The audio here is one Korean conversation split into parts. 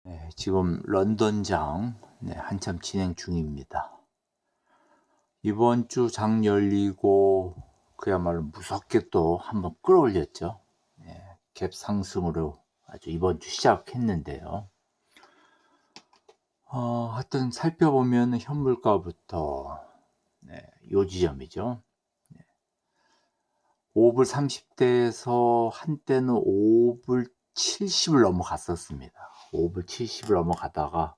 네, 지금 런던장 한참 진행 중입니다. 이번 주 장 열리고 그야말로 무섭게 또 한번 끌어올렸죠. 갭 상승으로 아주 이번 주 시작했는데요. 하여튼 살펴보면 현물가부터 요 지점이죠. 5불 30대에서 한때는 5불 70을 넘어갔었습니다. 5불 70을 넘어가다가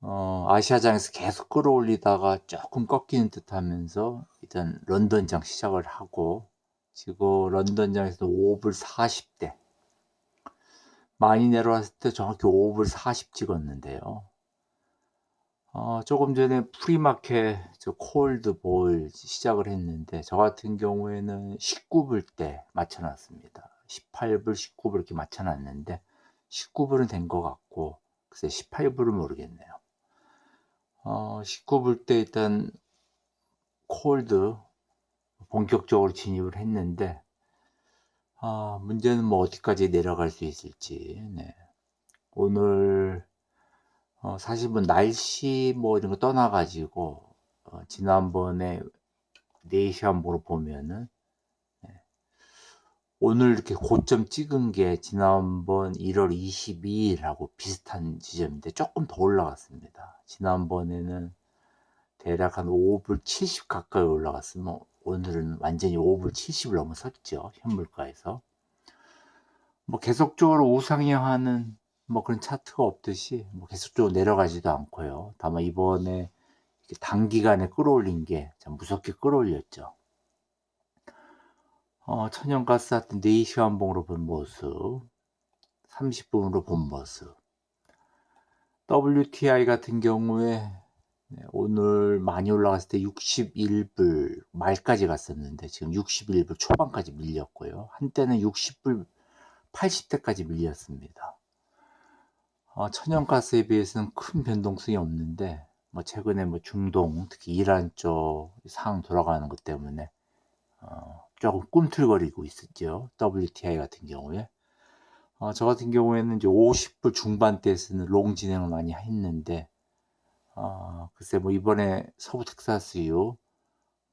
아시아장에서 계속 끌어올리다가 조금 꺾이는 듯 하면서 일단 런던장 시작을 하고, 지금 런던장에서 5불 40대 많이 내려왔을 때 정확히 5불 40 찍었는데요. 조금 전에 프리마켓 콜드 볼 시작을 했는데, 저 같은 경우에는 19불 때 맞춰놨습니다. 18불 19불 이렇게 맞춰놨는데 19불은 된 것 같고, 글쎄 18불은 모르겠네요. 19불 때 일단 콜드 본격적으로 진입을 했는데, 문제는 뭐 어디까지 내려갈 수 있을지. 오늘 사실 뭐 날씨 뭐 이런 거 떠나가지고 지난번에 4시간 보러 보면은 오늘 이렇게 고점 찍은 게 지난번 1월 22일하고 비슷한 지점인데 조금 더 올라갔습니다. 지난번에는 대략 한 5불 70 가까이 올라갔으면 오늘은 완전히 5불 70을 넘어섰죠. 현물가에서. 뭐 계속적으로 우상향하는 뭐 그런 차트가 없듯이 뭐 계속적으로 내려가지도 않고요. 다만 이번에 이렇게 단기간에 끌어올린 게 참 무섭게 끌어올렸죠. 천연가스 하여튼 4시간 봉으로 본 모습, 30분으로 본 모습. WTI 같은 경우에 오늘 많이 올라갔을 때 61불 말까지 갔었는데 지금 61불 초반까지 밀렸고요. 한때는 60불 80대까지 밀렸습니다. 천연가스에 비해서는 큰 변동성이 없는데 뭐 최근에 뭐 중동 특히 이란 쪽 상황 돌아가는 것 때문에 조금 꿈틀거리고 있었죠. WTI 같은 경우에. 저 같은 경우에는 이제 50불 중반대에서는 롱 진행을 많이 했는데, 글쎄 뭐 이번에 서부 텍사스유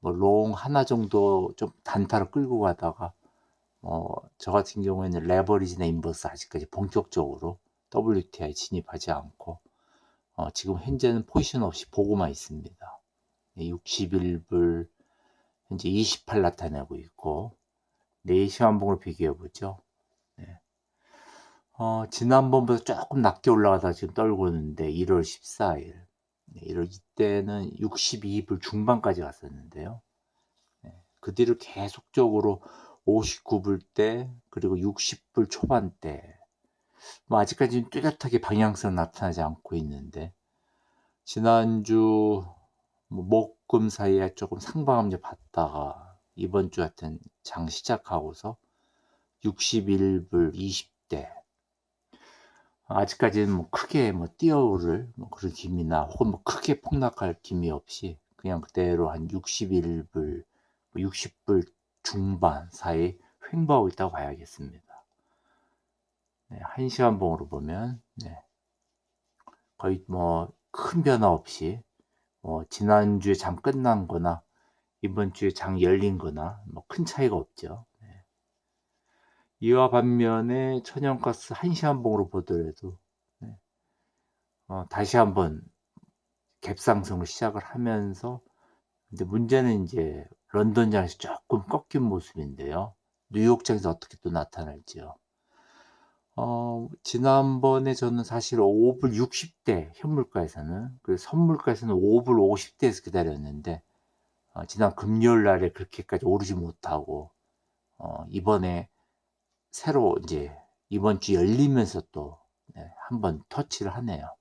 뭐 롱 하나 정도 좀 단타로 끌고 가다가 저 같은 경우에는 레버리지나 인버스 아직까지 본격적으로 WTI 진입하지 않고 지금 현재는 포지션 없이 보고만 있습니다. 61불 현재 28 나타내고 있고, 4시간 봉으로 비교해 보죠. 지난번보다 조금 낮게 올라가다 지금 떨고 있는데 1월 14일 이때는 62불 중반까지 갔었는데요. 그 뒤로 계속적으로 59불대 그리고 60불 초반대 뭐 아직까지는 뚜렷하게 방향성 나타나지 않고 있는데, 지난주 뭐 목금 사이에 조금 상방압력 받다가 이번 주 같은 장 시작하고서 61불 20대 아직까지는 뭐 크게 뭐 뛰어오를 뭐 그런 기미나 혹은 뭐 크게 폭락할 기미 없이 그냥 그대로 한 61불, 60불 중반 사이 횡보하고 있다고 봐야겠습니다. 1시간 봉으로 보면 거의 뭐 큰 변화 없이 지난주에 장 끝난 거나 이번 주에 장 열린 거나 뭐 큰 차이가 없죠. 이와 반면에 천연가스 1시간 봉으로 보더라도 다시 한번 갭상승을 시작을 하면서, 근데 문제는 이제 런던장에서 조금 꺾인 모습인데요. 뉴욕장에서 어떻게 또 나타날지요. 지난번에 저는 사실 5불 60대 현물가에서는, 그 선물가에서는 5불 50대에서 기다렸는데 지난 금요일 날에 그렇게까지 오르지 못하고 이번에 새로 이제 이번 주 열리면서 또 한번 터치를 하네요.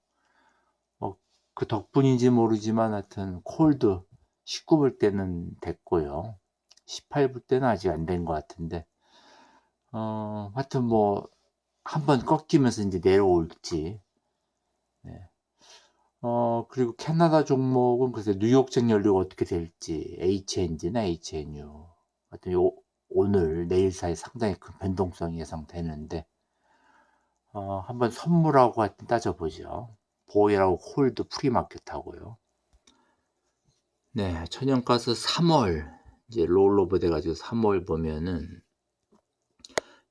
그 덕분인지 모르지만 하여튼 콜드 19불 때는 됐고요. 18불 때는 아직 안 된 것 같은데, 하여튼 뭐 한번 꺾이면서 이제 내려올지. 그리고 캐나다 종목은 글쎄 뉴욕장 열리고 어떻게 될지, HNG나 HNU 하여튼 오늘 내일 사이 상당히 큰 변동성이 예상되는데, 한번 선물하고 하여튼 따져보죠. 보이하고 콜드 프리마켓하고요. 네, 천연가스 3월 이제 롤오버 돼가지고 3월 보면은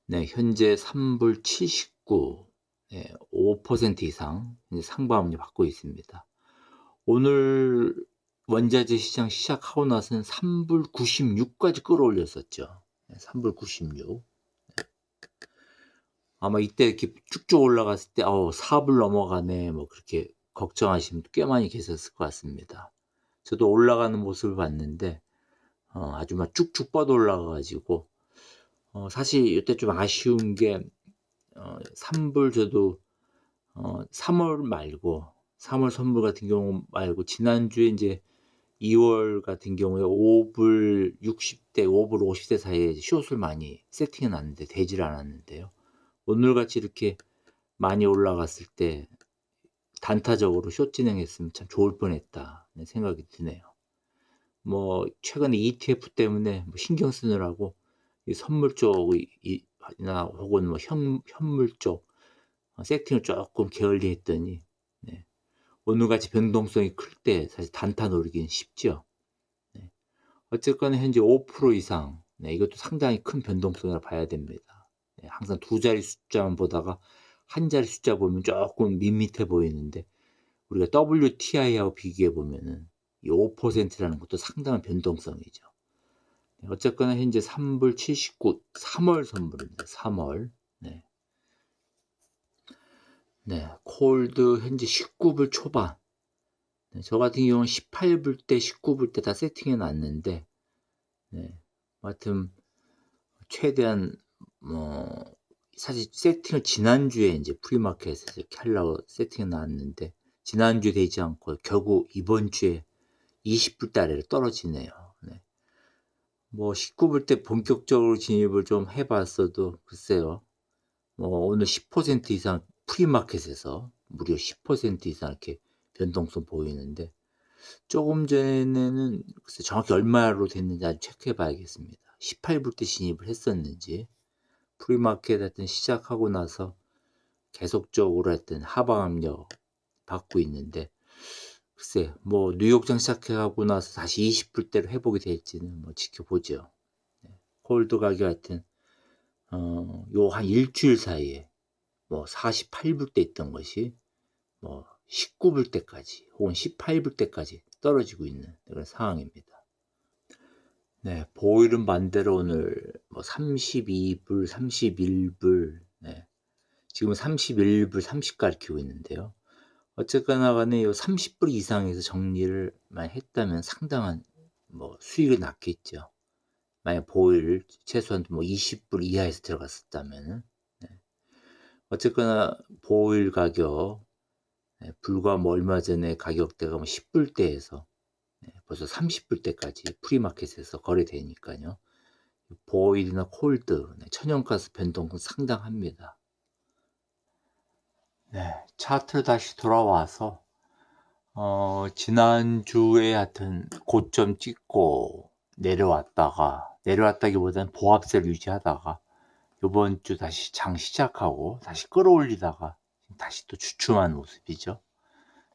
네, 현재 3불 79, 네, 5% 이상 이제 상방압력 받고 있습니다. 오늘 원자재 시장 시작하고 나서는 3불 96까지 끌어올렸었죠. 3불 96. 아마 이때 이렇게 쭉쭉 올라갔을 때 4불 넘어가네 뭐 그렇게 걱정하시는 분도 꽤 많이 계셨을 것 같습니다. 저도 올라가는 모습을 봤는데 아주 막 쭉쭉 뻗어 올라가가지고 사실 이때 좀 아쉬운 게 3불 저도 3월 말고 3월 선물 같은 경우 말고 지난주에 이제 2월 같은 경우에 5불 60대, 5불 50대 사이에 숏을 많이 세팅해 놨는데 되질 않았는데요. 오늘같이 이렇게 많이 올라갔을 때 단타적으로 숏 진행했으면 참 좋을 뻔했다 생각이 드네요. 뭐 최근에 ETF 때문에 뭐 신경 쓰느라고 이 선물 쪽이나 혹은 뭐 현물 쪽 세팅을 조금 게을리했더니 네. 오늘같이 변동성이 클 때 사실 단타 노리기는 쉽죠. 네. 어쨌거나 현재 5% 이상 네, 이것도 상당히 큰 변동성이라 봐야 됩니다. 네, 항상 두 자리 숫자만 보다가 한 자리 숫자 보면 조금 밋밋해 보이는데 우리가 WTI하고 비교해 보면은 이 5%라는 것도 상당한 변동성이죠. 네, 어쨌거나 현재 3불 79, 3월 선물입니다. 3월. 네. 네, 콜드 현재 19불 초반. 네, 저 같은 경우는 18불 때, 19불 때 다 세팅해 놨는데, 네, 하여튼 최대한 사실 세팅을 지난주에 이제 프리마켓에서 이렇게 하려고 세팅해 놨는데 지난주에 되지 않고 결국 이번 주에 20불 달에 떨어지네요. 네. 뭐 19불 때 본격적으로 진입을 좀 해봤어도 글쎄요. 뭐 오늘 10% 이상 프리마켓에서 무려 10% 이상 이렇게 변동성 보이는데 조금 전에는 글쎄 정확히 얼마로 됐는지 아직 체크해 봐야겠습니다. 18불 때 진입을 했었는지 프리마켓 하여튼 시작하고 나서 계속적으로 하여튼 하방 압력 받고 있는데 글쎄 뭐 뉴욕장 시작하고 나서 다시 20불대로 회복이 될지는 뭐 지켜보죠. 콜드 가격 하여튼 요 한 일주일 사이에 뭐 48불대 있던 것이 뭐 19불대까지 혹은 18불대까지 떨어지고 있는 그런 상황입니다. 네, 보일은 반대로 오늘 뭐 32불, 31불, 네, 지금 31불 30 가리키고 있는데요. 어쨌거나 간에 요 30불 이상에서 정리를 많이 했다면 상당한 뭐 수익이 났겠죠. 만약 보일 최소한 뭐 20불 이하에서 들어갔었다면은. 네. 어쨌거나 보일 가격 네, 불과 뭐 얼마 전에 가격대가 뭐 10불대에서 네, 벌써 30불대까지 프리마켓에서 거래되니까요. 보일이나 콜드, 네, 천연가스 변동은 상당합니다. 네, 차트 다시 돌아와서 지난주에 하여튼 고점 찍고 내려왔다기보다는 보합세를 유지하다가 이번 주 다시 장 시작하고 다시 끌어올리다가 다시 또 주춤한 모습이죠.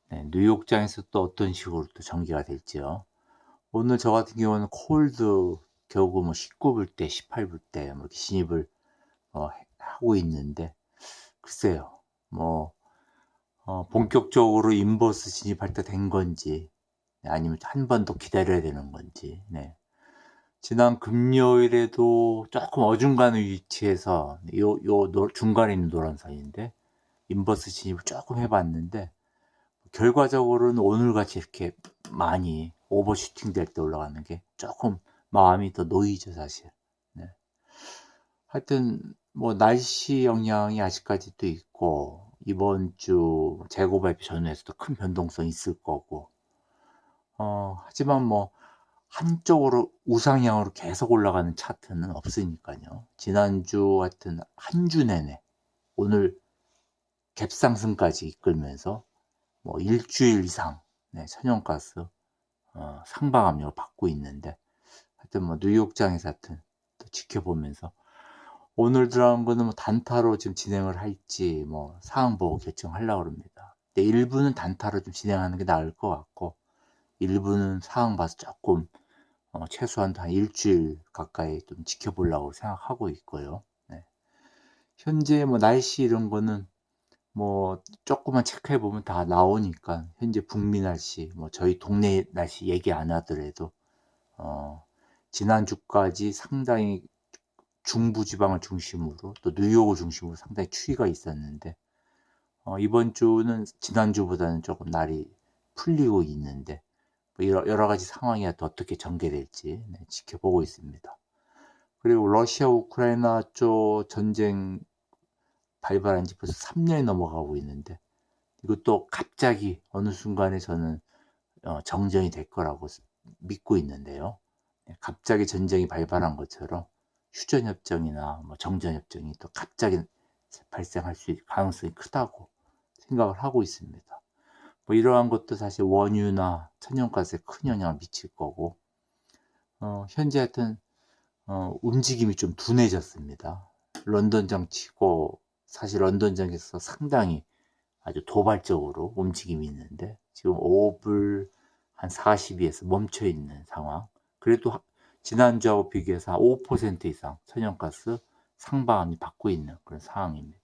네, 뉴욕장에서 또 어떤 식으로 또 전개가 될지요. 오늘 저 같은 경우는 콜드 결국 뭐 19불대, 18불대 뭐 이렇게 진입을 하고 있는데 글쎄요. 뭐 본격적으로 인버스 진입할 때 된 건지 아니면 한 번 더 기다려야 되는 건지. 네. 지난 금요일에도 조금 어중간한 위치에서 중간에 있는 노란선인데 인버스 진입을 조금 해봤는데 결과적으로는 오늘같이 이렇게 많이 오버슈팅 될 때 올라가는 게 조금 마음이 더 놓이죠 사실. 네. 하여튼 뭐 날씨 영향이 아직까지도 있고 이번 주 재고 발표 전후에서도 큰 변동성이 있을 거고 하지만 뭐 한쪽으로 우상향으로 계속 올라가는 차트는 없으니까요. 지난주 하여튼 한 주 내내 오늘 갭상승까지 이끌면서 뭐 일주일 이상 네, 천연가스 상방 압력을 받고 있는데 하여튼 뭐 뉴욕장에서 하여튼 또 지켜보면서 오늘 들어간 거는 뭐 단타로 지금 진행을 할지 뭐 상황 보고 결정하려고 합니다. 근데 일부는 단타로 좀 진행하는 게 나을 것 같고, 일부는 상황 봐서 조금 최소한 한 일주일 가까이 좀 지켜보려고 생각하고 있고요. 네. 현재 뭐 날씨 이런 거는 뭐 조금만 체크해 보면 다 나오니까, 현재 북미 날씨, 뭐 저희 동네 날씨 얘기 안 하더라도 지난주까지 상당히 중부 지방을 중심으로 또 뉴욕을 중심으로 상당히 추위가 있었는데, 이번 주는 지난주보다는 조금 날이 풀리고 있는데, 뭐 여러 가지 상황이 또 어떻게 전개될지 지켜보고 있습니다. 그리고 러시아 우크라이나 쪽 전쟁 발발한 지 벌써 3년이 넘어가고 있는데, 이것도 갑자기 어느 순간에 저는 정전이 될 거라고 믿고 있는데요. 갑자기 전쟁이 발발한 것처럼 휴전협정이나 뭐 정전협정이 또 갑자기 발생할 수 있을 가능성이 크다고 생각을 하고 있습니다. 뭐 이러한 것도 사실 원유나 천연가스에 큰 영향을 미칠 거고, 현재 하여튼 움직임이 좀 둔해졌습니다. 런던장 치고 사실 런던장에서 상당히 아주 도발적으로 움직임이 있는데, 지금 5불 한 40위에서 멈춰 있는 상황. 그래도 지난주하고 비교해서 5% 이상 천연가스 상방함이 받고 있는 그런 상황입니다.